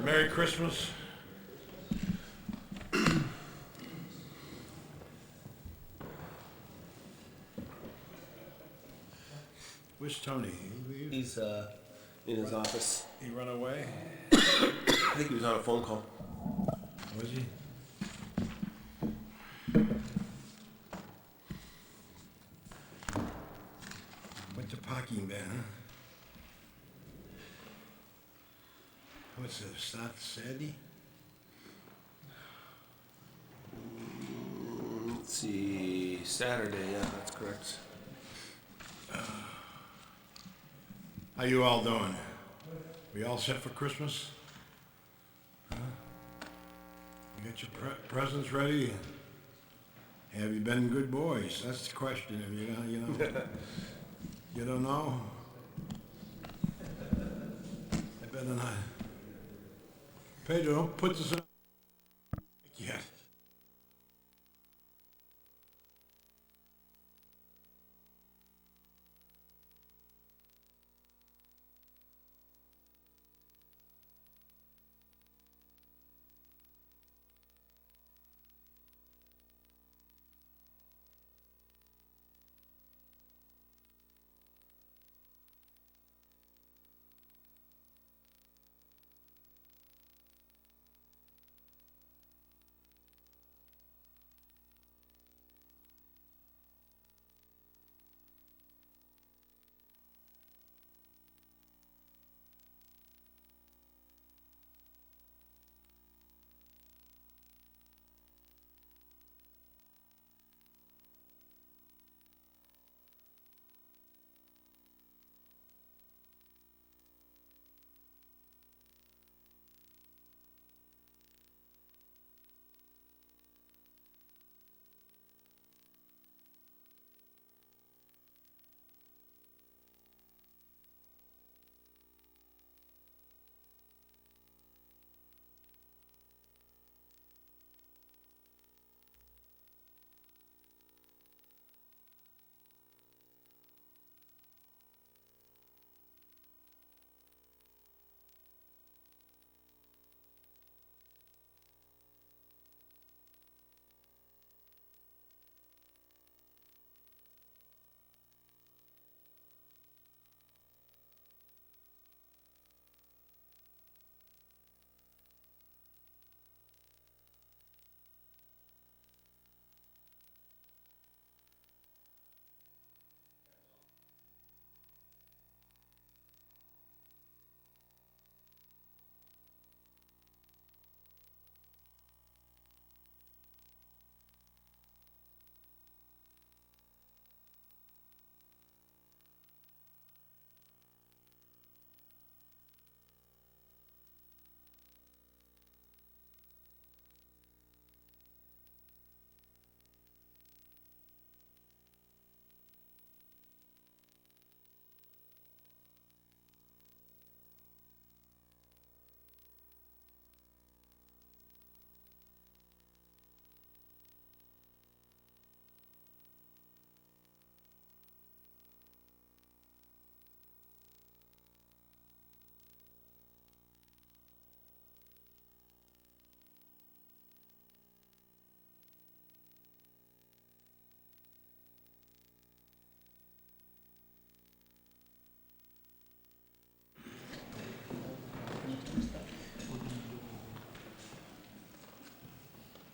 Merry Christmas. Where's Tony? He's in his office. He run away? I think he was on a phone call. Was he? Went to parking ban, huh? What's it, start Saturday? Let's see, Saturday, yeah, that's correct. How you all doing? We all set for Christmas? Huh? You got your presents ready? Have you been good boys? That's the question. Have you know, you don't know? I better not. Pedro, don't put this in yet.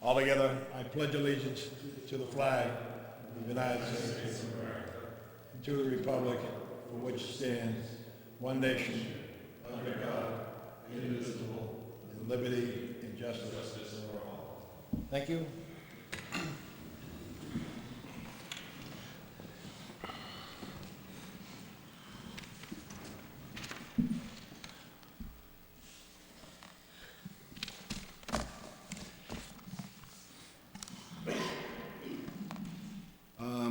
All together, I pledge allegiance to the flag of the United States of America, and to the republic for which it stands, one nation, under God, indivisible, with liberty and justice for all. Thank you.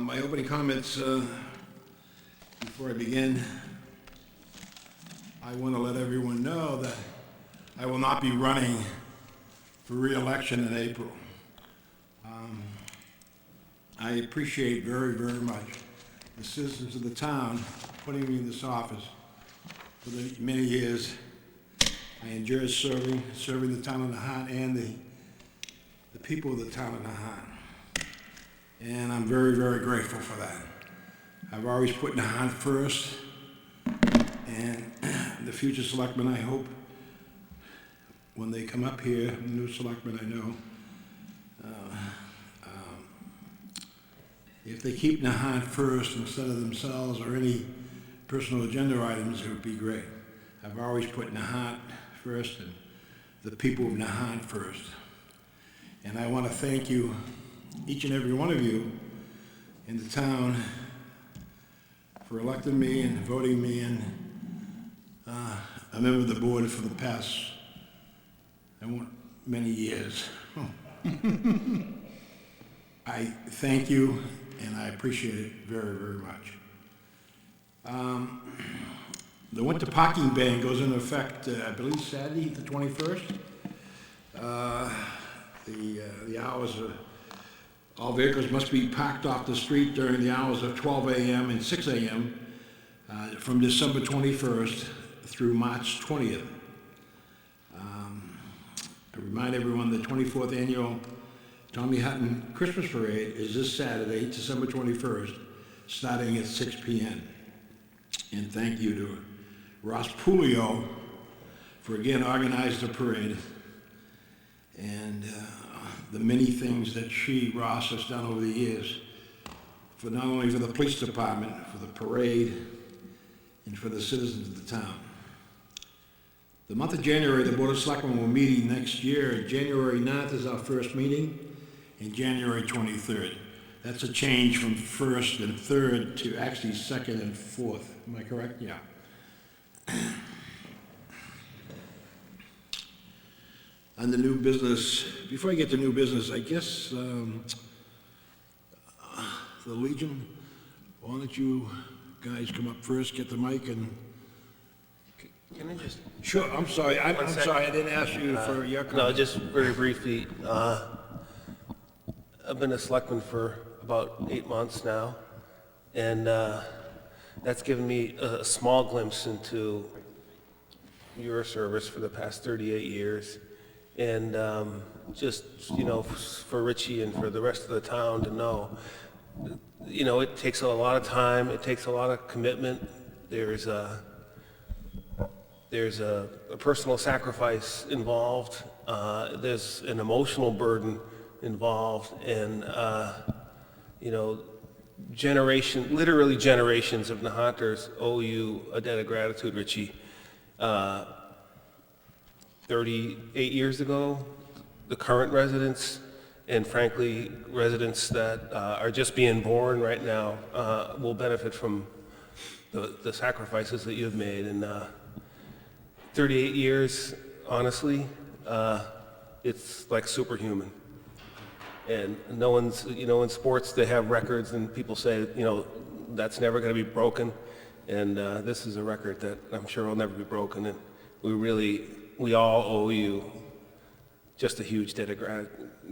My opening comments, before I begin, I want to let everyone know that I will not be running for re-election in April. I appreciate very, very much the citizens of the town putting me in this office for the many years I enjoy serving the town of Nahant and the people of the town of Nahant. And I'm very, very grateful for that. I've always put Nahant first, and the future selectmen, I hope, when they come up here, new selectmen I know, if they keep Nahant first instead of themselves or any personal agenda items, it would be great. I've always put Nahant first and the people of Nahant first. And I want to thank you, each and every one of you in the town, for electing me and voting me in a member of the board for the past many years. I thank you, and I appreciate it very, very much. The winter parking ban goes into effect, I believe, Saturday, the 21st. The hours are, all vehicles must be parked off the street during the hours of 12 a.m. and 6 a.m. From December 21st through March 20th. I remind everyone the 24th annual Tommy Hutton Christmas Parade is this Saturday, December 21st, starting at 6 p.m. And thank you to Ross Pulio for again organizing the parade and the many things that Ross, has done over the years, for not only for the police department, for the parade, and for the citizens of the town. The month of January, the Board of Selectmen will meet next year. January 9th is our first meeting, and January 23rd. That's a change from first and third to actually second and fourth. Am I correct? Yeah. On the new business, before I get to new business, I guess the Legion, why don't you guys come up first, get the mic, and... Can I just? Sure, I'm sorry, I'm sorry, I didn't ask you for your comment. No, just very briefly. I've been a selectman for about 8 months now, and that's given me a small glimpse into your service for the past 38 years. And just, for Richie and for the rest of the town to know, it takes a lot of time, it takes a lot of commitment. There's a personal sacrifice involved. There's an emotional burden involved, and literally generations of Nahanters owe you a debt of gratitude, Richie. 38 years ago, the current residents, and frankly, residents that are just being born right now, will benefit from the sacrifices that you've made. And 38 years, honestly, it's like superhuman. And no one's, in sports they have records and people say, that's never going to be broken. And this is a record that I'm sure will never be broken. And we all owe you just a huge debt of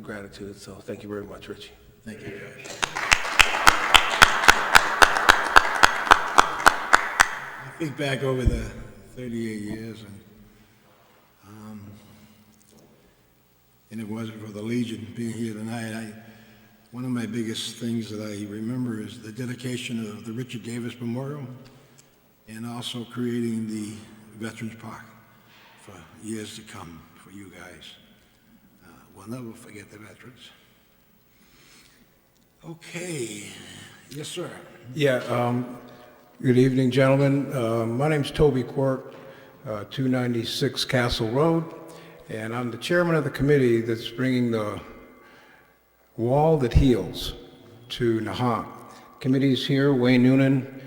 gratitude. So thank you very much, Richie. Thank you, guys. I think back over the 38 years, and it wasn't for the Legion being here tonight. One of my biggest things that I remember is the dedication of the Richard Davis Memorial and also creating the Veterans Park for years to come for you guys. We'll never forget the veterans. Okay, yes, sir. Yeah, good evening, gentlemen. My name's Toby Quirk, 296 Castle Road, and I'm the chairman of the committee that's bringing the wall that heals to Nahant. Committee's here: Wayne Noonan,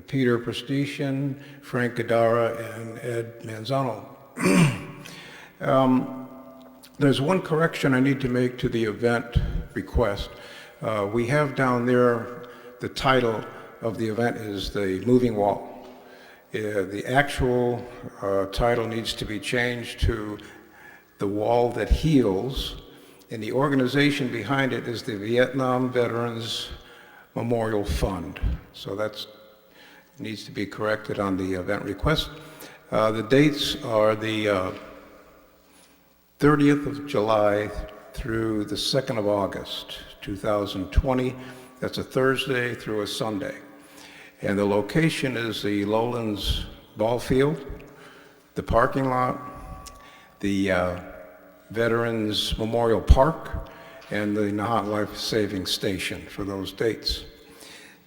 Peter Prestition, Frank Gadara, and Ed Manzano. There's one correction I need to make to the event request. We have down there, the title of the event is The Moving Wall. The actual title needs to be changed to The Wall That Heals, and the organization behind it is the Vietnam Veterans Memorial Fund. So that needs to be corrected on the event request. The dates are the 30th of July through the 2nd of August, 2020. That's a Thursday through a Sunday. And the location is the Lowlands Ball Field, the parking lot, the Veterans Memorial Park, and the Nahant Life Saving Station for those dates.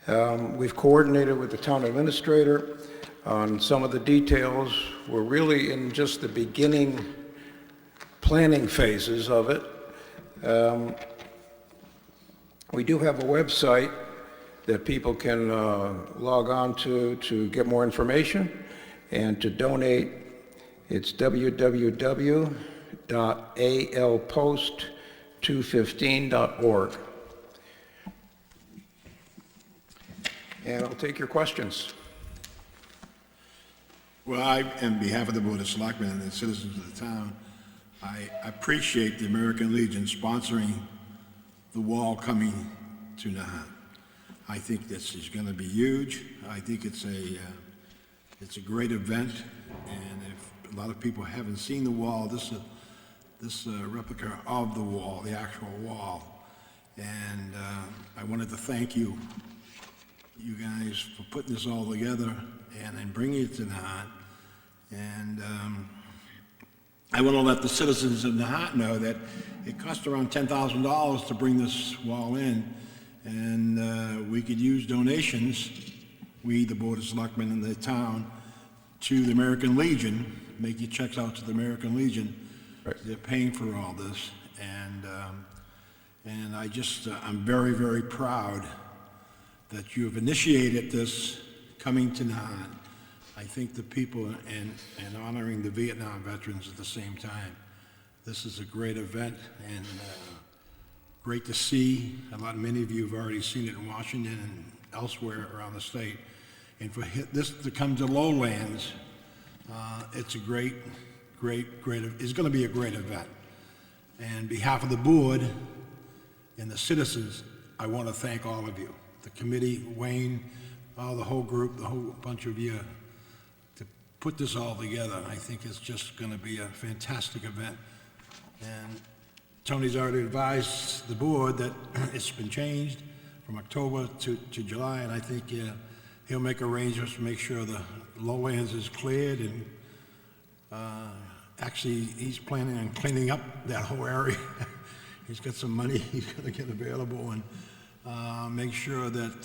We've coordinated with the town administrator on some of the details. We're really in just the beginning planning phases of it. We do have a website that people can log on to get more information and to donate. It's www.alpost215.org. And I'll take your questions. Well, on behalf of the Board of Selectmen and the citizens of the town, I appreciate the American Legion sponsoring the wall coming to Nahant. I think this is going to be huge. I think it's a great event, and if a lot of people haven't seen the wall, this replica of the wall, the actual wall, and I wanted to thank you guys for putting this all together and bringing it to Nahant. And I want to let the citizens of Nahant know that it cost around $10,000 to bring this wall in, and we could use donations, we, the Board of Selectmen and the town, to the American Legion, make your checks out to the American Legion. Right. They're paying for all this, and I'm very, very proud that you have initiated this coming to Nahant. I think the people and honoring the Vietnam veterans at the same time. This is a great event, and great to see. Many of you have already seen it in Washington and elsewhere around the state. And for this to come to Lowlands, it's a great, it's going to be a great event. And on behalf of the board and the citizens, I want to thank all of you. The committee, Wayne, the whole group, the whole bunch of you, to put this all together. I think it's just going to be a fantastic event. And Tony's already advised the board that it's been changed from October to July, and I think he'll make arrangements to make sure the lowlands is cleared, and actually he's planning on cleaning up that whole area. He's got some money he's going to get available, and make sure that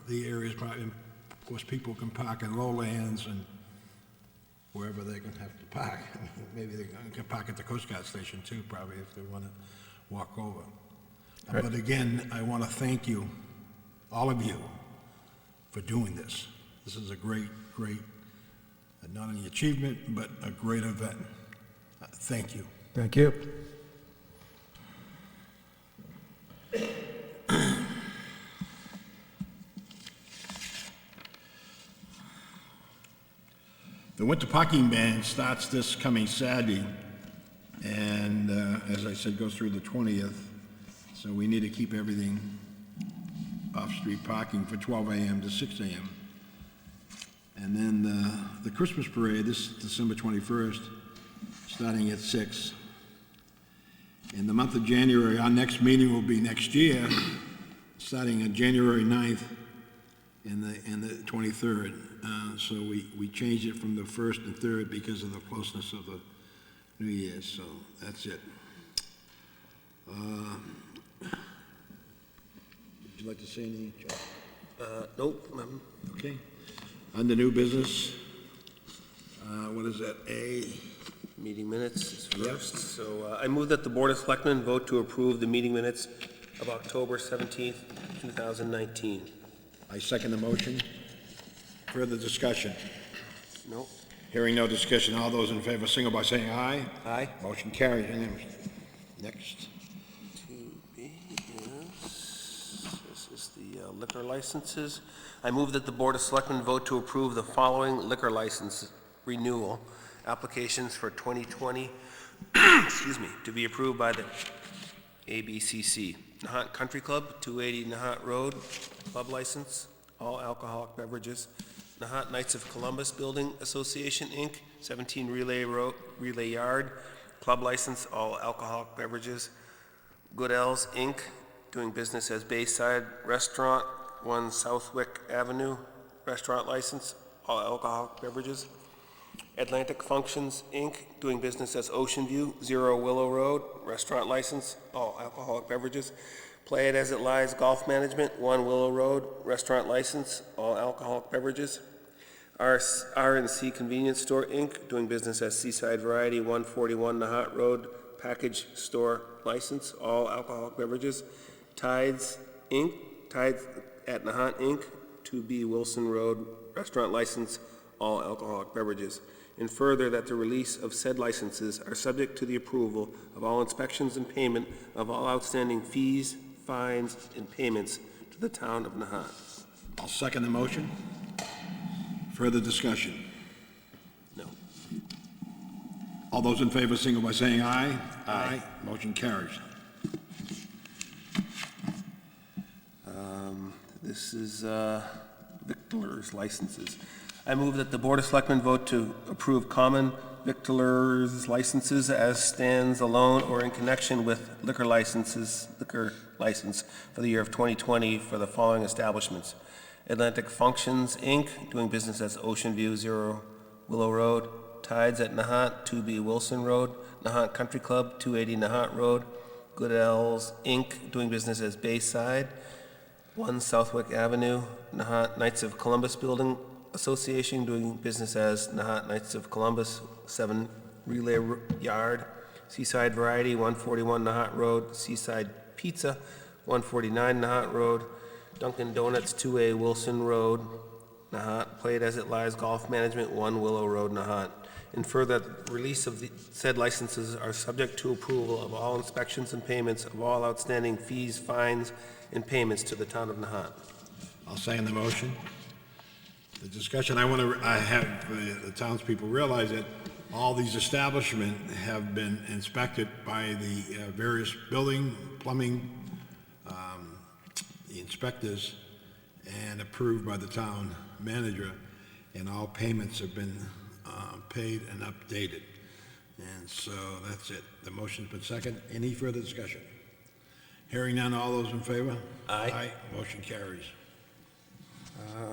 the areas, probably, of course, people can park in lowlands and wherever they're going to have to park. Maybe they can park at the Coast Guard station too, probably, if they want to walk over. Right. But again, I want to thank you, all of you, for doing this. This is a great, not only achievement, but a great event. Thank you. Thank you. The winter parking ban starts this coming Saturday, and as I said, goes through the 20th. So we need to keep everything off-street parking for 12 a.m. to 6 a.m. And then the Christmas parade, this December 21st, starting at 6. In the month of January, our next meeting will be next year, starting on January 9th and the 23rd. So we changed it from the 1st and 3rd because of the closeness of the New Year, so that's it. Would you like to say anything, Joe? Nope, none. Okay. Under new business, what is that, A? Meeting minutes is Yep. first. So I move that the Board of Selectmen vote to approve the meeting minutes of October 17th, 2019. I second the motion. Further discussion? Nope. Hearing no discussion, all those in favor signal by saying aye. Aye. Motion carries unanimously. Next. 2B this is the liquor licenses. I move that the Board of Selectmen vote to approve the following liquor license renewal applications for 2020, excuse me, to be approved by the ABCC. Nahant Country Club, 280 Nahant Road, club license, all alcoholic beverages. Nahant Knights of Columbus Building Association, Inc., 17 Relay Yard, Club license, all alcoholic beverages. Goodell's Inc., doing business as Bayside Restaurant, 1 Southwick Avenue, restaurant license, all alcoholic beverages. Atlantic Functions Inc., doing business as Ocean View, 0 Willow Road, restaurant license, all alcoholic beverages. Play It As It Lies Golf Management, 1 Willow Road, restaurant license, all alcoholic beverages. R&C Convenience Store Inc., doing business as Seaside Variety, 141 Nahant Road, package store license, all alcoholic beverages. Tides Inc., Tides at Nahant Inc., 2B Wilson Road, restaurant license, all alcoholic beverages. And further, that the release of said licenses are subject to the approval of all inspections and payment of all outstanding fees, fines, and payments to the town of Nahant. I'll second the motion. Further discussion? No. All those in favor, signal by saying aye. Aye. Motion carries. This is victualers licenses. I move that the Board of Selectmen vote to approve common victualers licenses as stands alone or in connection with liquor license for the year of 2020 for the following establishments: Atlantic Functions, Inc., doing business as Ocean View, 0 Willow Road. Tides at Nahant, 2B Wilson Road. Nahant Country Club, 280 Nahant Road. Goodell's, Inc., doing business as Bayside, 1 Southwick Avenue. Nahant Knights of Columbus Building Association, doing business as Nahant Knights of Columbus, 7 Relay Yard. Seaside Variety, 141 Nahant Road. Seaside Pizza, 149 Nahant Road. Dunkin' Donuts, 2A Wilson Road, Nahant. Play It As It Lies Golf Management, 1 Willow Road, Nahant. And further, the release of the said licenses are subject to approval of all inspections and payments of all outstanding fees, fines, and payments to the town of Nahant. I'll second the motion. The discussion, I have the townspeople realize that all these establishments have been inspected by the various building, plumbing, the inspectors, and approved by the town manager, and all payments have been paid and updated. And so that's it. The motion's been seconded. Any further discussion? Hearing none, all those in favor? Aye. Aye. Motion carries.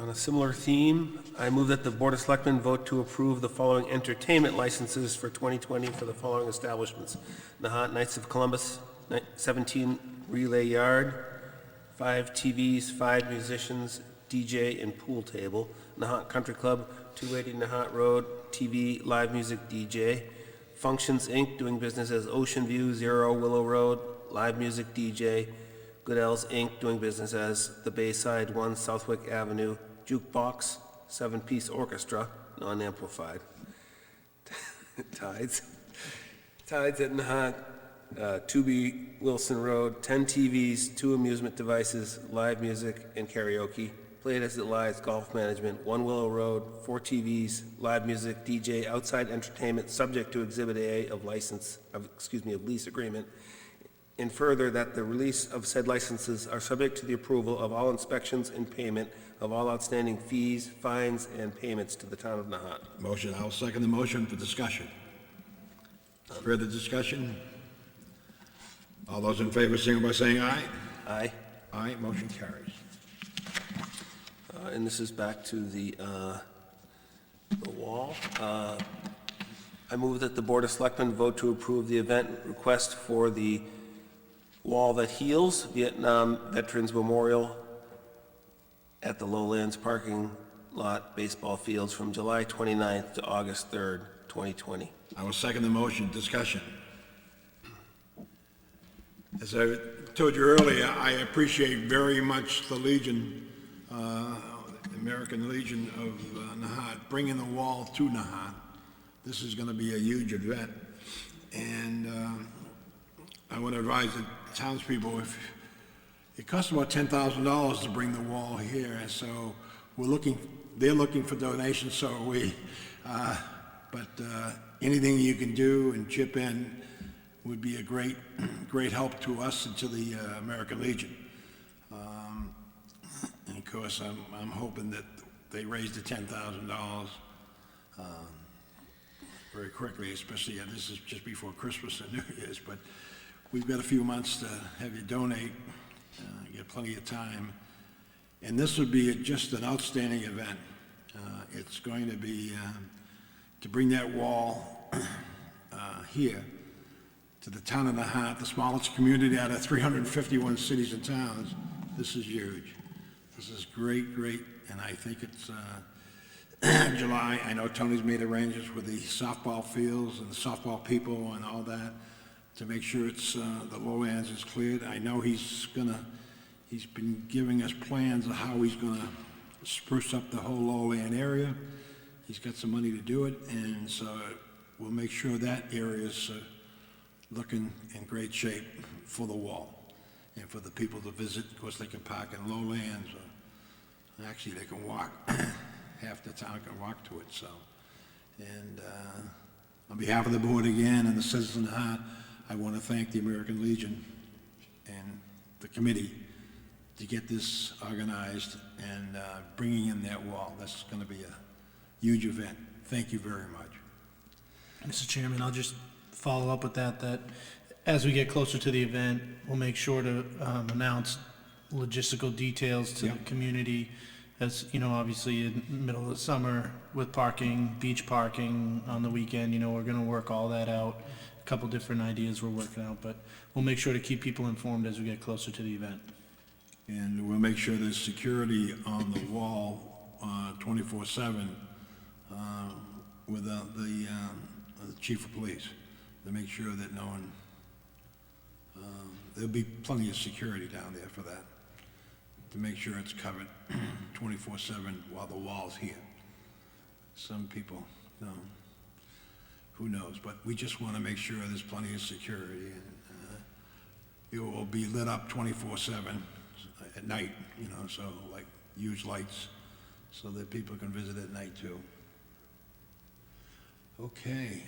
On a similar theme, I move that the Board of Selectmen vote to approve the following entertainment licenses for 2020 for the following establishments: Nahant Knights of Columbus, 17 Relay Yard, 5 TVs, 5 musicians, DJ, and pool table. Nahant Country Club, 280 Nahant Road, TV, live music, DJ. Functions, Inc., doing business as Ocean View, 0 Willow Road, live music, DJ. Goodell's, Inc., doing business as The Bayside, 1 Southwick Avenue, Jukebox, 7-piece orchestra, non-amplified. Tides at Nahant, 2B Wilson Road, 10 TVs, 2 amusement devices, live music, and karaoke. Play It As It Lies Golf Management, 1 Willow Road, 4 TVs, live music, DJ, outside entertainment, subject to Exhibit A of lease agreement. And further, that the release of said licenses are subject to the approval of all inspections and payment of all outstanding fees, fines, and payments to the town of Nahant. Motion, I'll second the motion for discussion. Further discussion? All those in favor, signal by saying aye. Aye. Aye, motion carries. And this is back to the wall. I move that the Board of Selectmen vote to approve the event request for the Wall That Heals Vietnam Veterans Memorial at the Lowlands Parking Lot Baseball Fields from July 29th to August 3rd, 2020. I will second the motion. Discussion. As I told you earlier, I appreciate very much the Legion, American Legion of Nahant, bringing the wall to Nahant. This is going to be a huge event, and I want to advise the townspeople, if it costs about $10,000 to bring the wall here, so they're looking for donations, so are we. But anything you can do and chip in would be a great help to us and to the American Legion. And of course, I'm hoping that they raise the $10,000. very quickly, especially, this is just before Christmas and New Year's, but we've got a few months to have you donate, you get plenty of time. And this would be just an outstanding event. It's going to be, to bring that wall here to the town of Nahant, the smallest community out of 351 cities and towns. This is huge. This is great, and I think it's July. I know Tony's made arrangements with the softball fields and the softball people and all that to make sure it's, the lowlands is cleared. I know he's been giving us plans of how he's gonna spruce up the whole lowland area. He's got some money to do it, and so we'll make sure that area is looking in great shape for the wall and for the people to visit. Of course, they can park in lowlands, or actually they can walk. Half the town can walk to it, so. And on behalf of the board again and the citizens of Nahant, I want to thank the American Legion and the committee to get this organized and bringing in that wall. That's going to be a huge event. Thank you very much. Mr. Chairman, I'll just follow up with that as we get closer to the event, we'll make sure to announce logistical details to the community. As, you know, obviously in the middle of the summer with parking, beach parking on the weekend, you know, we're gonna work all that out. A couple different ideas we're working out, but we'll make sure to keep people informed as we get closer to the event. And we'll make sure there's security on the wall 24/7 with the chief of police to make sure that no one, there'll be plenty of security down there for that, to make sure it's covered 24/7 while the wall's here. Some people, no, who knows, but we just want to make sure there's plenty of security, and it will be lit up 24/7 at night, you know, so like huge lights so that people can visit at night too. Okay,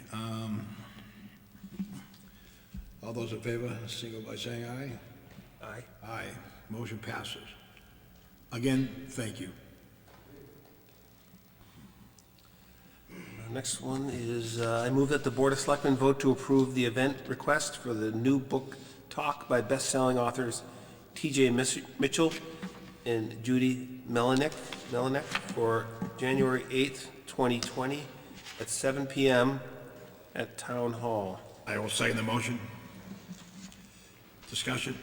all those in favor, signal by saying aye. Aye. Aye, motion passes. Again, thank you. The next one is, I move that the Board of Selectmen vote to approve the event request for the new book talk by best-selling authors T.J. Mitchell and Judy Melinek for January 8th, 2020 at 7 p.m. at Town Hall. I will second the motion. Discussion?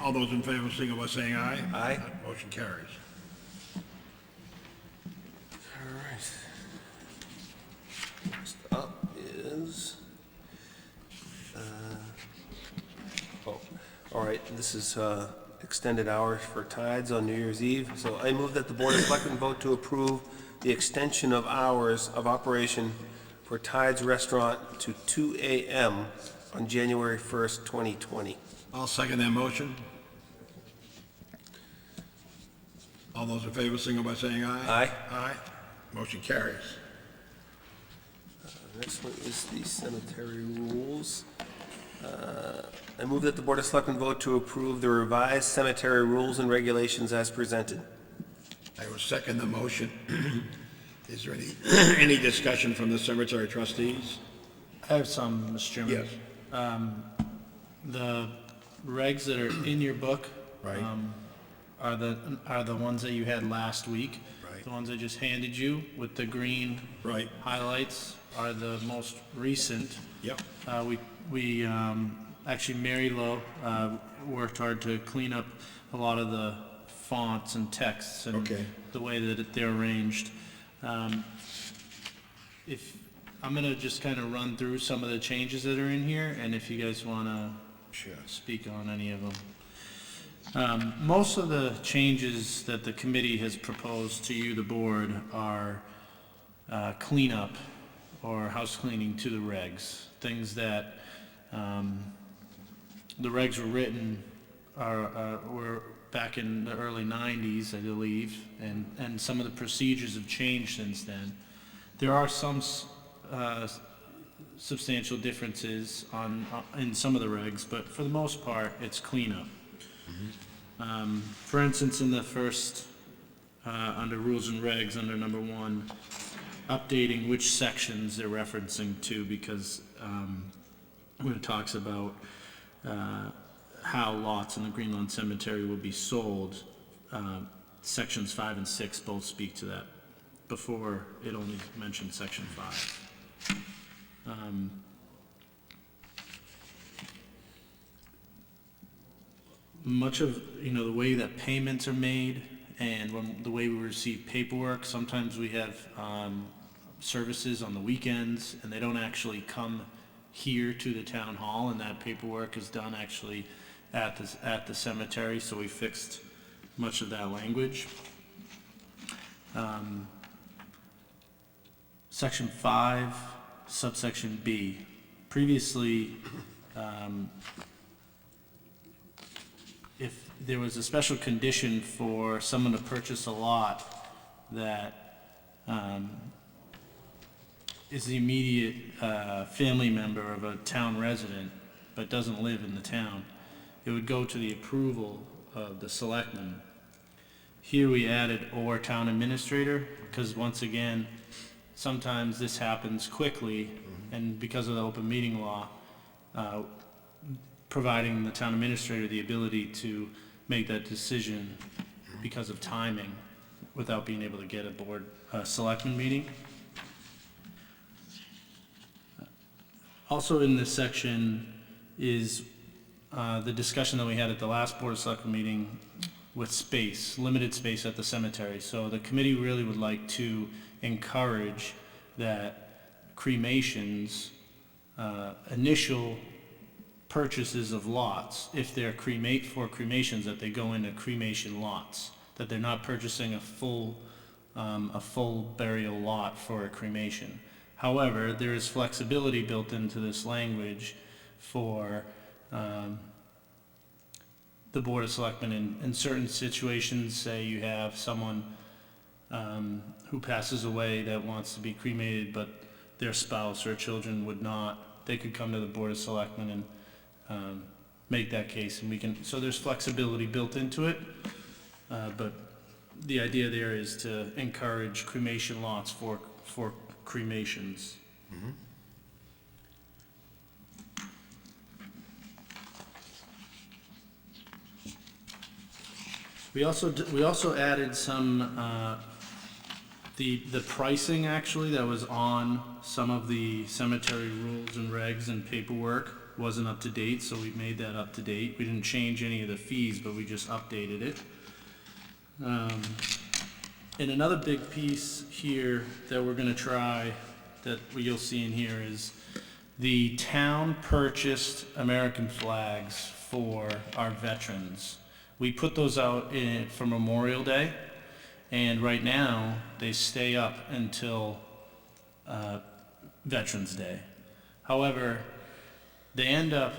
All those in favor, signal by saying aye. Aye. Motion carries. All right. Next up is, all right, this is extended hours for tides on New Year's Eve. So I move that the Board of Selectmen vote to approve the extension of hours of operation for Tides Restaurant to 2 a.m. on January 1st, 2020. I'll second that motion. All those in favor, signal by saying aye. Aye. Aye. Motion carries. Next one is the cemetery rules. I move that the Board of Selectmen vote to approve the revised cemetery rules and regulations as presented. I will second the motion. Is there any discussion from the cemetery trustees? I have some, Mr. Chairman. Yes. The regs that are in your book. Right. Are the ones that you had last week. Right. The ones I just handed you with the green Right. highlights are the most recent. Yep. We actually, Mary Lowe worked hard to clean up a lot of the fonts and texts and Okay. the way that they're arranged. If I'm gonna just kind of run through some of the changes that are in here, and if you guys wanna Sure. speak on any of them. Most of the changes that the committee has proposed to you, the board, are cleanup or house cleaning to the regs. Things that the regs were written were back in the early 90s, I believe, and some of the procedures have changed since then. There are some substantial differences in some of the regs, but for the most part, it's cleanup. For instance, in the first, under rules and regs, under number 1, updating which sections they're referencing to, because when it talks about how lots in the Greenlawn Cemetery will be sold, sections 5 and 6 both speak to that. Before, it only mentioned section 5. Much of, the way that payments are made and the way we receive paperwork, sometimes we have services on the weekends and they don't actually come here to the town hall, and that paperwork is done actually at the cemetery, so we fixed much of that language. Section 5, subsection B. Previously, if there was a special condition for someone to purchase a lot that is the immediate family member of a town resident but doesn't live in the town, it would go to the approval of the selectmen. Here we added "or town administrator," because once again, sometimes this happens quickly, and because of the open meeting law, providing the town administrator the ability to make that decision because of timing without being able to get a board selectman meeting. Also in this section is the discussion that we had at the last board of selectmen meeting with space, limited space at the cemetery. So the committee really would like to encourage that cremations, initial purchases of lots, if they're for cremations, that they go into cremation lots, that they're not purchasing a full burial lot for a cremation. However, there is flexibility built into this language for the Board of Selectmen in certain situations. Say you have someone who passes away that wants to be cremated, but their spouse or children would not. They could come to the Board of Selectmen and make that case, and so there's flexibility built into it, but the idea there is to encourage cremation lots for cremations. Mm-hmm. We also added some the pricing actually that was on some of the cemetery rules and regs and paperwork wasn't up to date, so we made that up to date. We didn't change any of the fees, but we just updated it. And another big piece here that we're gonna try, that you'll see in here, is the town purchased American flags for our veterans. We put those out for Memorial Day, and right now they stay up until Veterans Day. However, they end up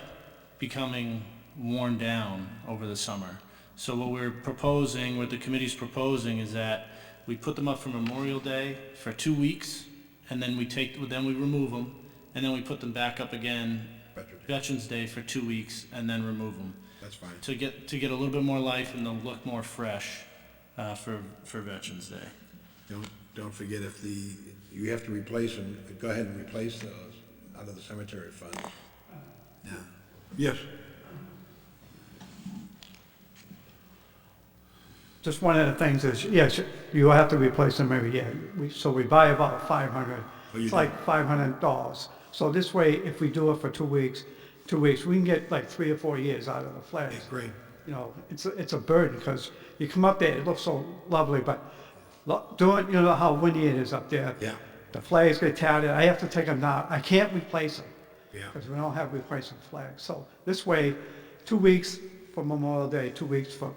becoming worn down over the summer. So what the committee's proposing is that we put them up for Memorial Day for 2 weeks, and then we remove them, and then we put them back up again Veterans Day for 2 weeks, and then remove them. That's fine. To get a little bit more life and to look more fresh for Veterans Day. Don't forget, you have to replace them, go ahead and replace those out of the cemetery fund. Yeah. Yes. Just one of the things is, yes, you have to replace them every year. So we buy about 500. Oh, you It's do? like $500. So this way, if we do it for 2 weeks, we can get like 3 or 4 years out of the flags. That's great. It's a burden because you come up there, it looks so lovely, but doing, how windy it is up there. Yeah. The flags get tattered. I have to take them down. I can't replace them. Yeah. Because we don't have replacement flags. So this way, 2 weeks for Memorial Day, 2 weeks for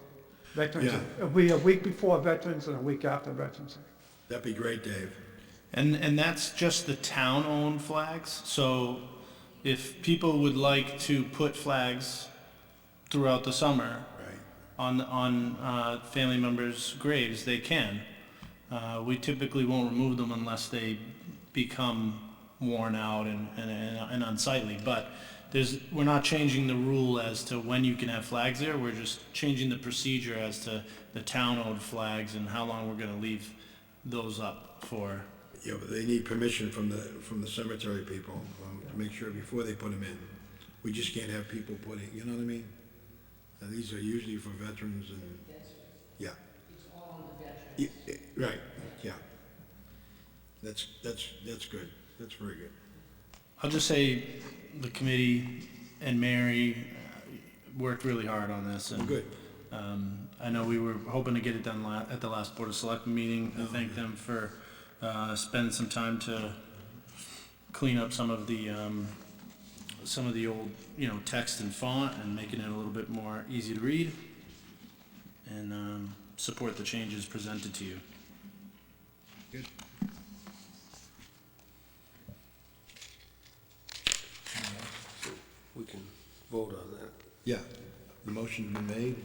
Veterans. Yeah. It'll be a week before Veterans and a week after Veterans Day. That'd be great, Dave. And that's just the town-owned flags. So if people would like to put flags throughout the summer Right. on family members' graves, they can. We typically won't remove them unless they become worn out and unsightly. But we're not changing the rule as to when you can have flags there. We're just changing the procedure as to the town-owned flags and how long we're going to leave those up for. Yeah, but they need permission from the cemetery people, to make sure before they put them in. We just can't have people putting, you know what I mean? And these are usually for veterans and, yeah. It's all on the veterans. Right, yeah. That's good. That's very good. I'll just say the committee and Mary worked really hard on this, and Good. I know we were hoping to get it done at the last Board of Selectmen meeting. I thank them for spending some time to clean up some of the old, text and font and making it a little bit more easy to read, and support the changes presented to you. Good. We can vote on that. Yeah. The motion's been made.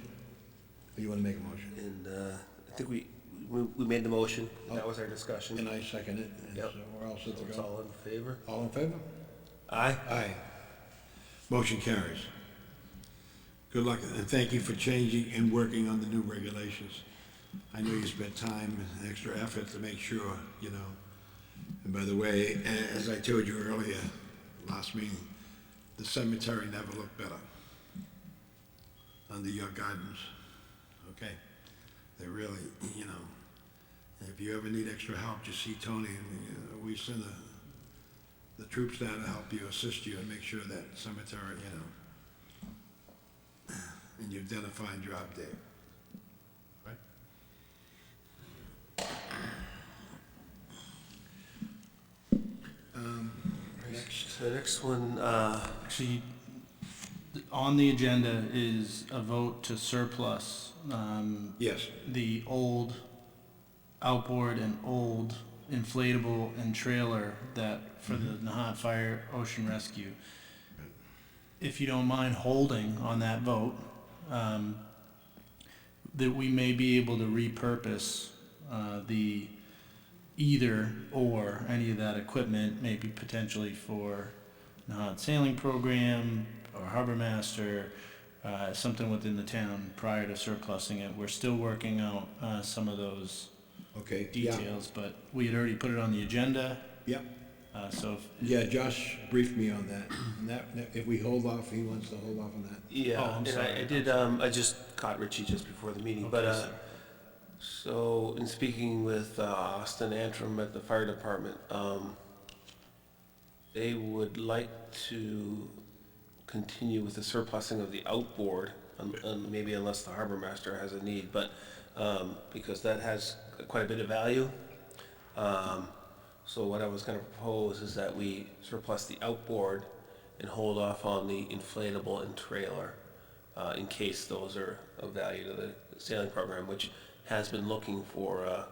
Or you want to make a motion? And I think we made the motion. That was our discussion. And I second it. And Yep. so we're all set to It's go. all in favor? All in favor? Aye. Aye. Motion carries. Good luck, and thank you for changing and working on the new regulations. I know you spent time and extra effort to make sure, And by the way, as I told you earlier, last meeting, the cemetery never looked better under your guidance, okay? They really, if you ever need extra help, just see Tony, and we send the troops down to help you, assist you, and make sure that cemetery, and you've done a fine job, Dave. Right? Next. The next one, Actually, on the agenda is a vote to surplus Yes, the old outboard and old inflatable and trailer that for the Nahant Fire Ocean Rescue. If you don't mind holding on that vote, that we may be able to repurpose the either or any of that equipment, maybe potentially for Nahant sailing program or harbor master, something within the town prior to surplusing it. We're still working out some of those okay, yeah, details, but we had already put it on the agenda, yeah. so if, Yeah, Josh briefed me on that, and that, if we hold off, he wants to hold off on that. yeah, Oh, I'm and sorry. I did, I just caught Richie just before the meeting, but, Okay, sir. so in speaking with Austin Antrim at the fire department, they would like to continue with the surplusing of the outboard, maybe unless the harbor master has a need, but, because that has quite a bit of value. So what I was gonna propose is that we surplus the outboard and hold off on the inflatable and trailer, in case those are of value to the sailing program, which has been looking for,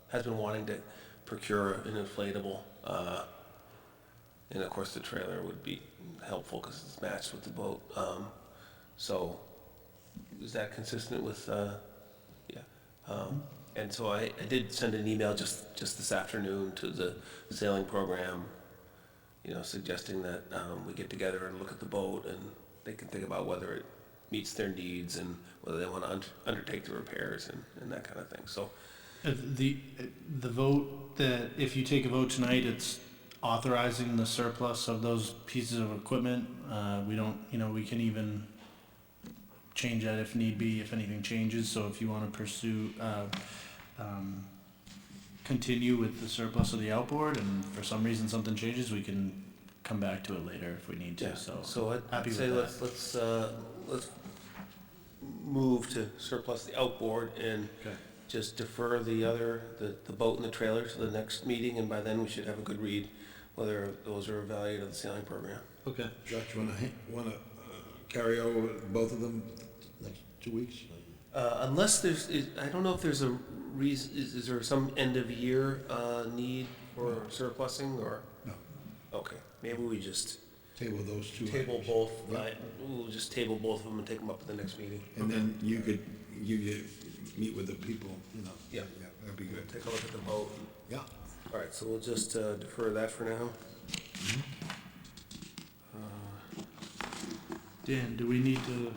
has been wanting to procure an inflatable, and of course the trailer would be helpful because it's matched with the boat. So is that consistent with, yeah? And so I did send an email just this afternoon to the sailing program, suggesting that we get together and look at the boat and they can think about whether it meets their needs and whether they want to undertake the repairs and that kind of thing. So The vote that, if you take a vote tonight, it's authorizing the surplus of those pieces of equipment. We don't, we can even change that if need be, if anything changes. So if you want to pursue, continue with the surplus of the outboard, and for some reason something changes, we can come back to it later if we need to. yeah, So I'd happy say with let's move to surplus the outboard and Okay. just defer the boat and the trailer to the next meeting, and by then we should have a good read whether those are of value to the sailing program. Okay. Josh, wanna carry over both of them next 2 weeks? Unless I don't know if there's a reason, is there some end of year need for surplusing or? No. Okay, maybe we just Table those two. table items. both, Yep. we'll just table both of them and take them up at the next meeting. And then you could meet with the people, Yeah. Yeah, that'd be good. Take a look at the boat. Yeah. All right, so we'll just defer that for now. Dan, do we need to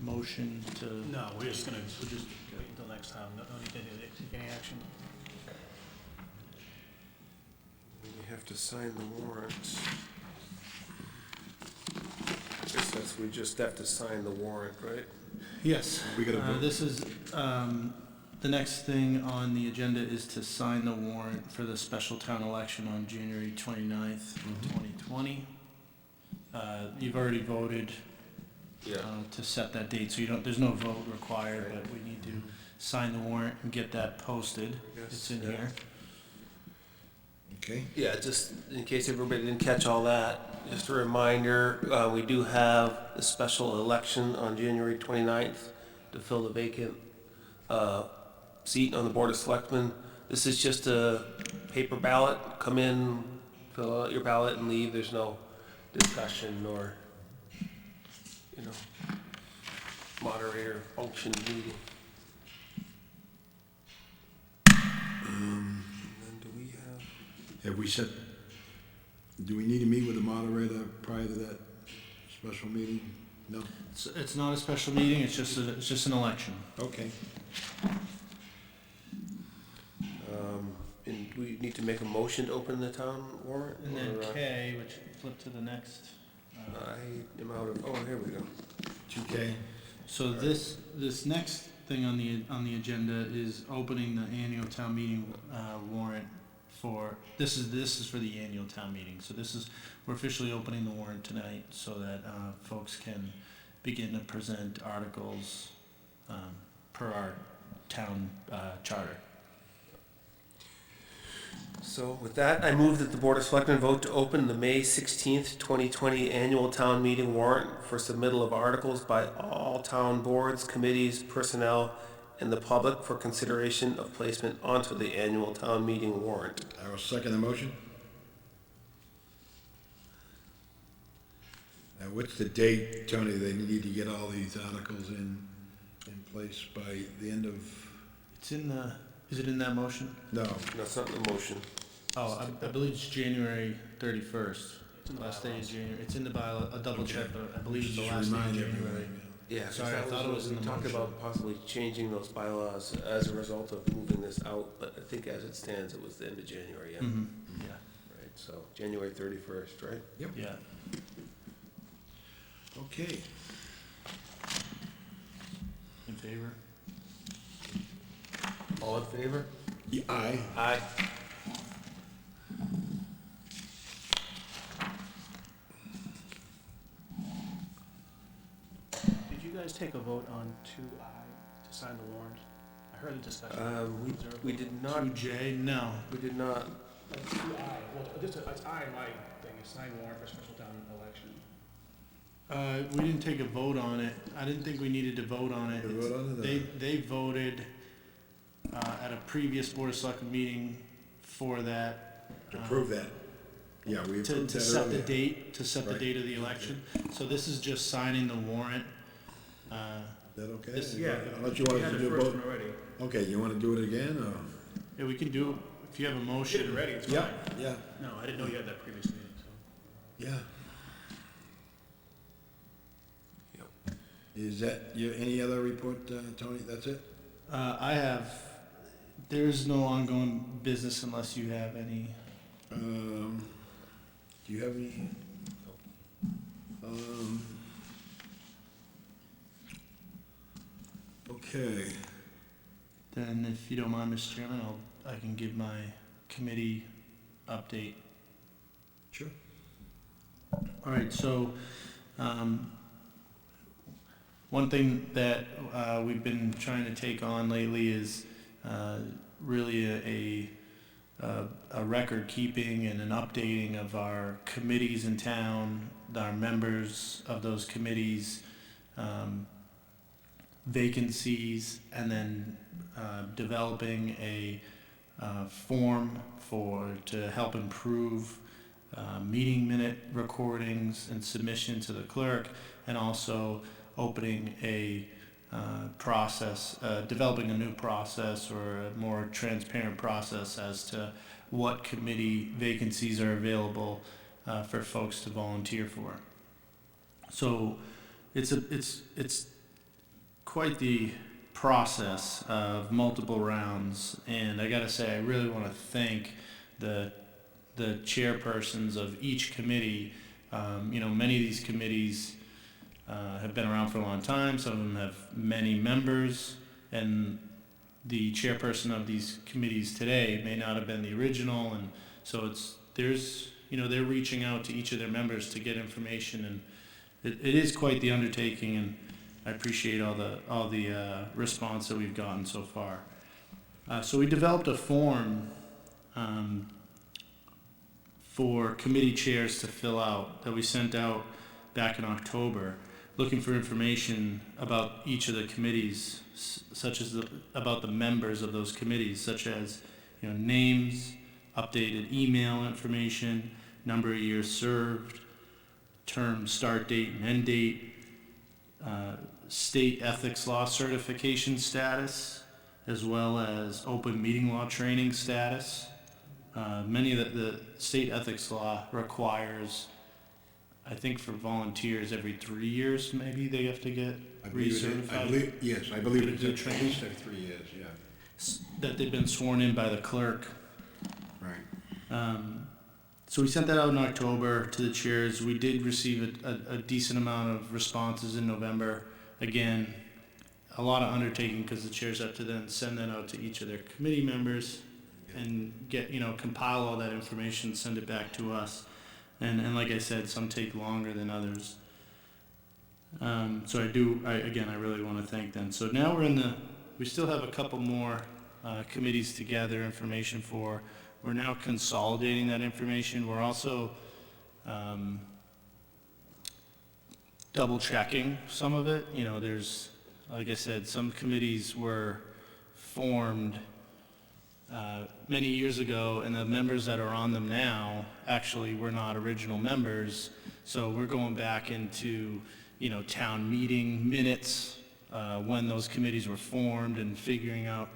motion to? No, we're just gonna, we'll just wait until next time, no need to take any action. To sign the warrants. I guess we just have to sign the warrant, right? Yes. We gotta vote. This is, the next thing on the agenda is to sign the warrant for the special town election on January 29th, 2020. You've already voted Yeah. to set that date, so there's no vote required, but we need to sign the warrant and get that posted. Yes. It's in Yeah. here. Okay, Yeah, just in case everybody didn't catch all that, just a reminder, we do have a special election on January 29th to fill the vacant seat on the Board of Selectmen. This is just a paper ballot. Come in, fill out your ballot and leave. There's no discussion or, moderator function meeting. And then do we have... have we set, do we need to meet with the moderator prior to that special meeting? No? It's not a special meeting, it's just an election. Okay. And we need to make a motion to open the town warrant? And then or, K, which flip to the next. I am out of, oh, here we go. 2K? So this next thing on the agenda is opening the annual town meeting warrant for, this is for the annual town meeting. So we're officially opening the warrant tonight so that folks can begin to present articles per our town charter. So with that, I move that the Board of Selectmen vote to open the May 16th, 2020 annual town meeting warrant for submittal of articles by all town boards, committees, personnel, and the public for consideration of placement onto the annual town meeting warrant. I will second the motion. Now, what's the date, Tony, they need to get all these articles in place by the end of, Is it in that motion? no, That's not in the motion. Oh, I believe it's January 31st. Last day is January. It's in the bylaw, a double check, but I believe it's the just last day of remind January. everyone. Yeah, 'cause Sorry, I thought it was in we the talked motion. about possibly changing those bylaws as a result of moving this out, but I think as it stands, it was the end of January, yeah. Mhm. Right, so January 31st, right? Yeah. Okay, In favor? All in favor? yeah, aye. Aye. Did you guys take a vote on 2I to sign the warrant? I heard a discussion. We did not, 2J? No. we did not, 2I, well, it's I in my thing, is sign warrant for special town election. We didn't take a vote on it. I didn't think we needed to vote on it. Did we vote on it? They voted at a previous Board of Selectmen meeting for that. To prove that. Yeah, we To approved that set the earlier. date, to set the Right. date of the election. So this is just signing the warrant. Is that okay? This- Unless you want us to do both. already. Okay, you want to do it again, or? Yeah, we can do, it if you have a Did it motion. already, it's Yeah, fine. yeah, No, I didn't know you had that previous meeting, so. yeah. Yep. Is that, any other report, Tony? That's it? There's no ongoing business unless you have any. Do you have any? Okay, Then if you don't mind, Mr. Chairman, I can give my committee update. sure. All right, so, one thing that, we've been trying to take on lately is, really a record keeping and an updating of our committees in town, our members of those committees, vacancies, and then, developing a, form to help improve meeting minute recordings and submission to the clerk, and also opening a process, developing a new process or a more transparent process as to what committee vacancies are available for folks to volunteer for. So it's quite the process of multiple rounds, and I gotta say, I really want to thank the the chairpersons of each committee. Many of these committees have been around for a long time. Some of them have many members, and the chairperson of these committees today may not have been the original, and so they're reaching out to each of their members to get information, and it is quite the undertaking, and I appreciate all the response that we've gotten so far. So we developed a form for committee chairs to fill out that we sent out back in October, looking for information about each of the committees, such as about the members of those committees, such as names, updated email information, number of years served, term start date and end date, state ethics law certification status, as well as open meeting law training status. Many of the state ethics law requires, I think for volunteers, every 3 years maybe they have to get recertified. I believe it's at least every 3 years, yeah. That they've been sworn in by the clerk. Right. So we sent that out in October to the chairs. We did receive a decent amount of responses in November. Again, a lot of undertaking because the chairs have to then send that out to each of their committee members and get, compile all that information, send it back to us. And like I said, some take longer than others. So I really want to thank them. So now we still have a couple more committees to gather information for. We're now consolidating that information. We're also double checking some of it. There's, like I said, some committees were formed many years ago, and the members that are on them now actually were not original members. So we're going back into, town meeting minutes, when those committees were formed, and figuring out,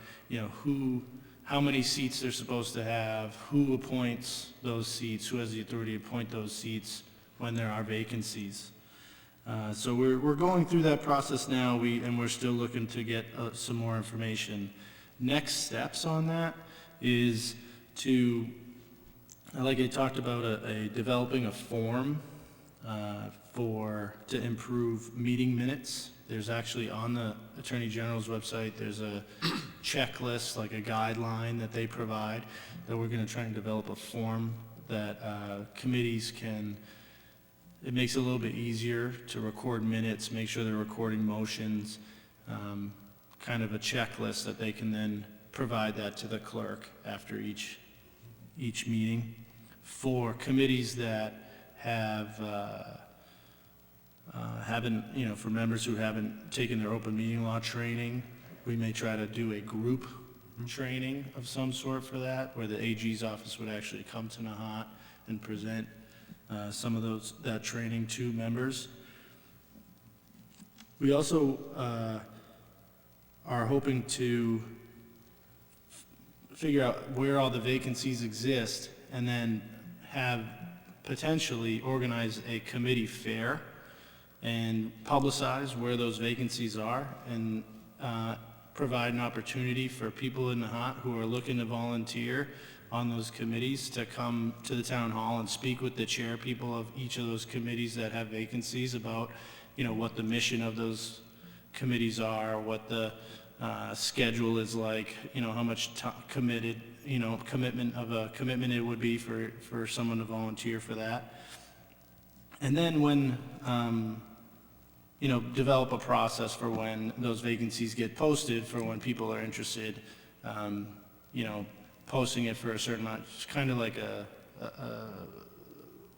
how many seats they're supposed to have, who appoints those seats, who has the authority to appoint those seats when there are vacancies. So we're going through that process now, and we're still looking to get some more information. Next steps on that is to, like I talked about, developing a form to improve meeting minutes. There's actually on the Attorney General's website, there's a checklist, like a guideline that they provide, that we're going to try and develop a form that committees can. It makes it a little bit easier to record minutes, make sure they're recording motions, kind of a checklist that they can then provide that to the clerk after each meeting. For committees that for members who haven't taken their open meeting law training, we may try to do a group training of some sort for that, where the AG's office would actually come to Nahant and present some of that training to members. We also are hoping to figure out where all the vacancies exist, and then have potentially organize a committee fair and publicize where those vacancies are, and provide an opportunity for people in Nahant who are looking to volunteer on those committees to come to the town hall and speak with the chair people of each of those committees that have vacancies about, what the mission of those committees are, what the schedule is like, how much commitment it would be for someone to volunteer for that. And then when, develop a process for when those vacancies get posted, for when people are interested, posting it for a certain amount. It's kind of like a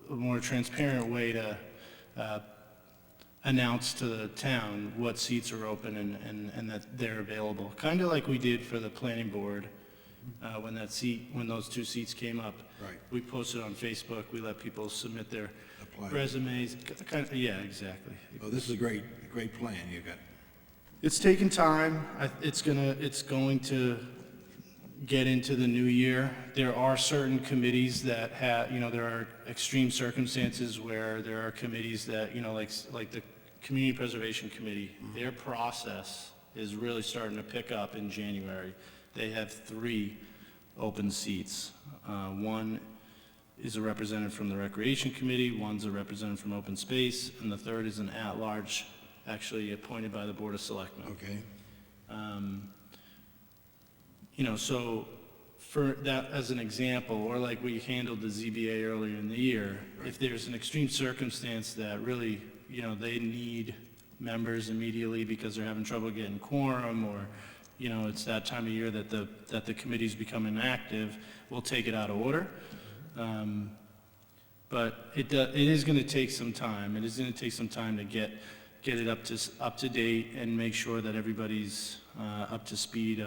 more transparent way to announce to the town what seats are open and that they're available. Kind of like we did for the planning board when those two seats came up. Right. We posted on Facebook. We let people submit their Apply. resumes. Yeah, exactly. Well, this is a great plan you got. It's taken time. It's going to get into the new year. There are certain committees that have, there are extreme circumstances where there are committees that, like the Community Preservation Committee, their process is really starting to pick up in January. They have 3 open seats. One is a representative from the Recreation Committee, one's a representative from Open Space, and the third is an at-large, actually appointed by the Board of Selectmen. Okay, So for that as an example, or like we handled the ZBA earlier in the year, if there's an extreme circumstance that really, they need members immediately because they're having trouble getting quorum, or, it's that time of year that the committees become inactive, we'll take it out of order. But it is gonna take some time. It is gonna take some time to get it up to date and make sure that everybody's up to speed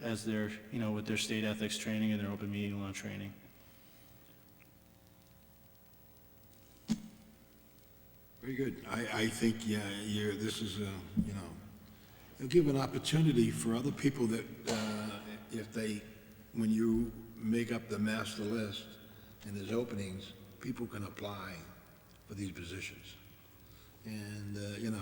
as they're, with their state ethics training and their open meeting law training. very good. I think, this is, it'll give an opportunity for other people that, when you make up the master list and there's openings, people can apply for these positions. And, and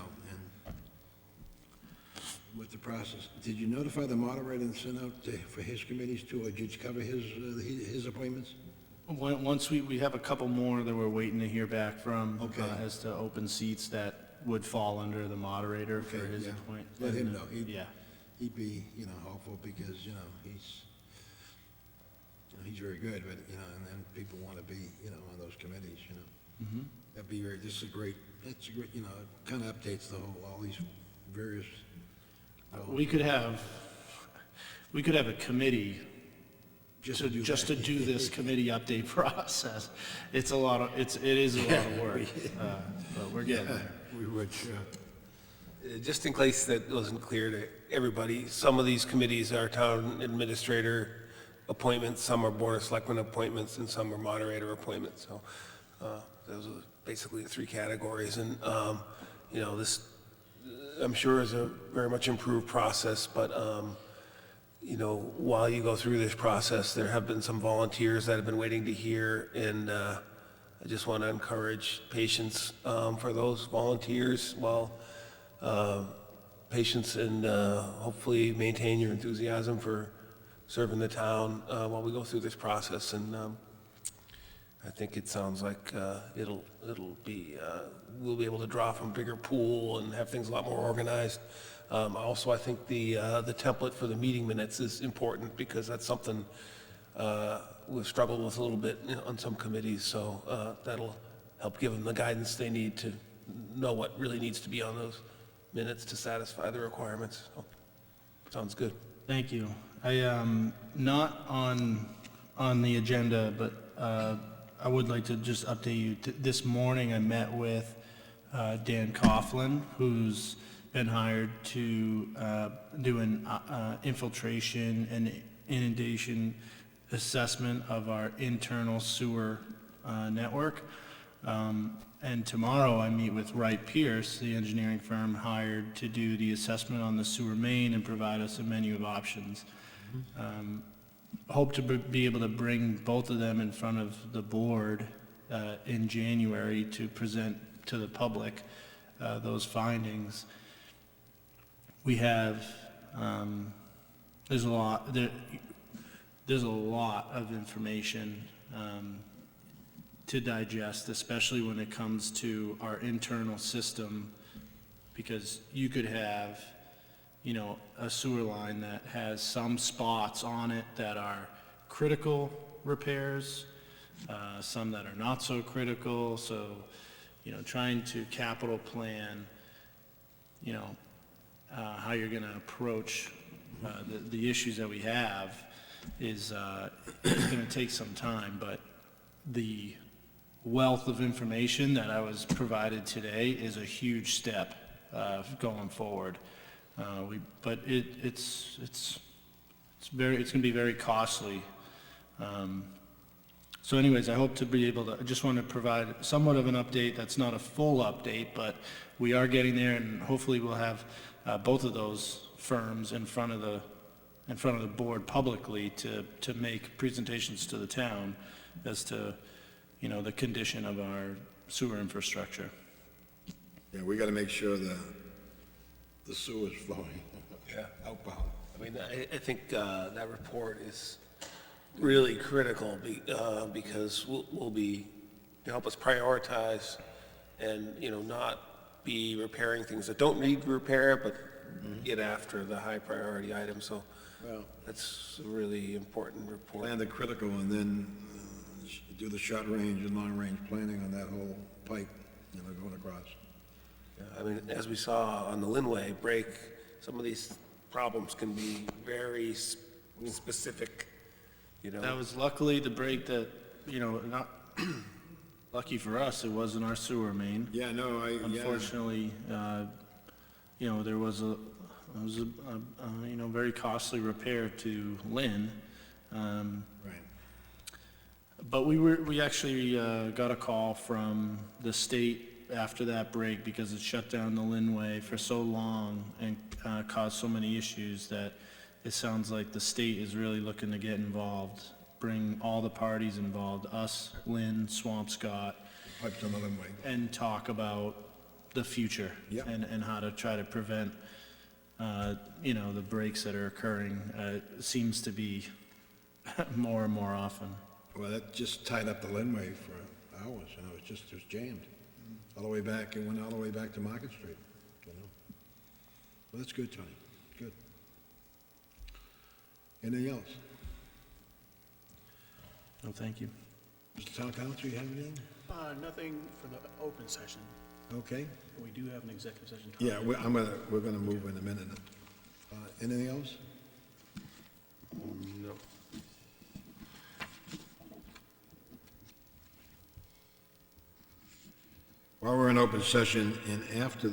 with the process, did you notify the moderator and send out for his committees too, or did you cover his appointments? Once we have a couple more that we're waiting to hear back from, Okay. as to open seats that would fall under the moderator for Okay, his yeah. appointment. Let him know. Yeah. He'd be, hopeful because, he's very good, but, and then people want to be, on those committees, That'd be that's a great, it kind of updates all these various. We could have a committee Just to to do just that. to do this committee update process. It is a lot of work, but we're getting there. We would, sure. Just in case that wasn't clear to everybody, some of these committees are town administrator appointments, some are board of selectmen appointments, and some are moderator appointments. So those are basically the three categories. And, this, I'm sure, is a very much improved process, but, while you go through this process, there have been some volunteers that have been waiting to hear, and I just want to encourage patience for those volunteers while patience and hopefully maintain your enthusiasm for serving the town while we go through this process. And I think it sounds like it'll be, we'll be able to draw from a bigger pool and have things a lot more organized. Also, I think the template for the meeting minutes is important because that's something we've struggled with a little bit on some committees. So that'll help give them the guidance they need to know what really needs to be on those minutes to satisfy the requirements. So, sounds good. Thank you. I not on the agenda, but I would like to just update you. This morning I met with Dan Coughlin, who's been hired to do an infiltration and inundation assessment of our internal sewer network. And tomorrow I meet with Wright Pierce, the engineering firm hired to do the assessment on the sewer main and provide us a menu of options. Hope to be able to bring both of them in front of the board in January to present to the public those findings. We have, there's a lot of information to digest, especially when it comes to our internal system, because you could have, a sewer line that has some spots on it that are critical repairs, some that are not so critical. So, trying to capital plan, how you're gonna approach the issues that we have is gonna take some time, but the wealth of information that I was provided today is a huge step going forward. But it's gonna be very costly. So anyways, I hope to be able to, I just want to provide somewhat of an update. That's not a full update, but we are getting there, and hopefully we'll have both of those firms in front of the board publicly to make presentations to the town as to, the condition of our sewer infrastructure. Yeah, we gotta make sure the sewer's flowing. Yeah. Outbound. I mean, I think that report is really critical because we'll be, to help us prioritize and, not be repairing things that don't need repair, but get after the high priority items. So Well, that's a really important report. plan the critical and then do the short range and long range planning on that whole pipe, going across. I mean, as we saw on the Linway break, some of these problems can be very specific, That was luckily the break that, not, lucky for us, it wasn't our sewer main. Yeah, no, Unfortunately, there was a very costly repair to Lynn. Right. But we actually got a call from the state after that break because it shut down the Linway for so long and caused so many issues that it sounds like the state is really looking to get involved, bring all the parties involved, us, Lynn, Swampscott, Pipes on the Linway. and talk about the future Yeah. and how to try to prevent, the breaks that are occurring. It seems to be more and more often. Well, that just tied up the Linway for hours, it was jammed. All the way back, it went all the way back to Market Street, Well, that's good, Tony, good. Anything else? No, thank you. Mr. Town Council, you have anything? Nothing for the open session. Okay. but we do have an executive session. Yeah, we're gonna move in a minute. Anything else? No. While we're in open session and after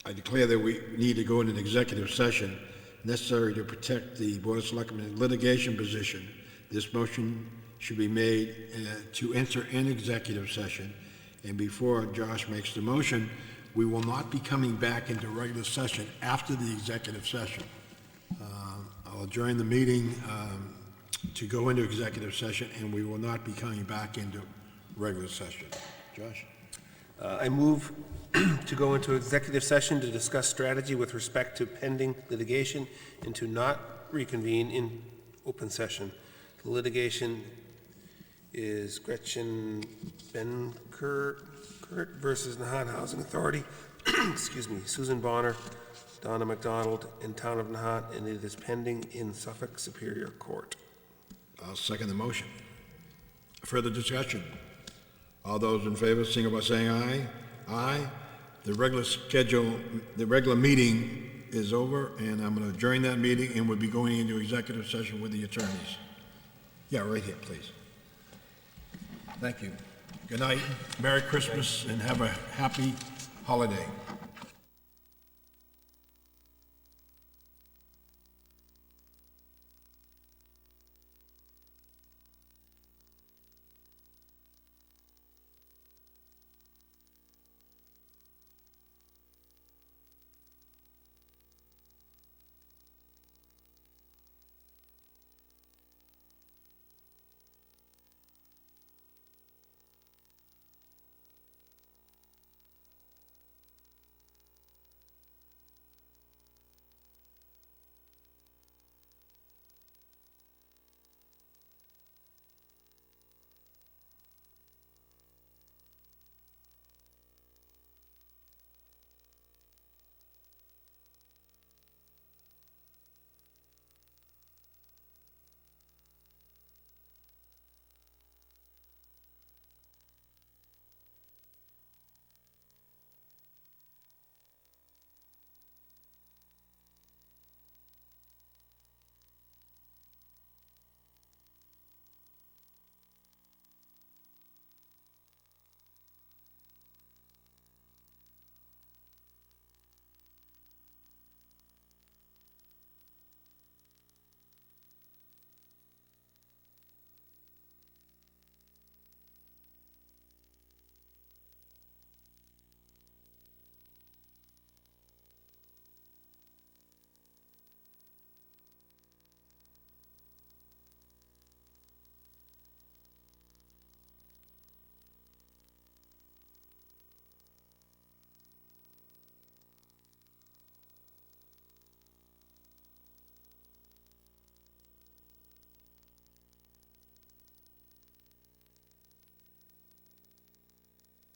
I declare that we need to go into an executive session necessary to protect the Board of Selectmen litigation position. This motion should be made to enter an executive session. And before Josh makes the motion, we will not be coming back into regular session after the executive session. I'll adjourn the meeting to go into executive session, and we will not be coming back into regular session. Josh? I move to go into executive session to discuss strategy with respect to pending litigation and to not reconvene in open session. The litigation is Gretchen Benkert versus Nahant Housing Authority, excuse me, Susan Bonner, Donna McDonald, and Town of Nahant, and it is pending in Suffolk Superior Court. I'll second the motion. Further discussion? All those in favor, signal by saying aye. Aye. The regular meeting is over, and I'm going to adjourn that meeting, and we'll be going into executive session with the attorneys. Yeah, right here, please. Thank you. Good night, Merry Christmas, and have a happy holiday.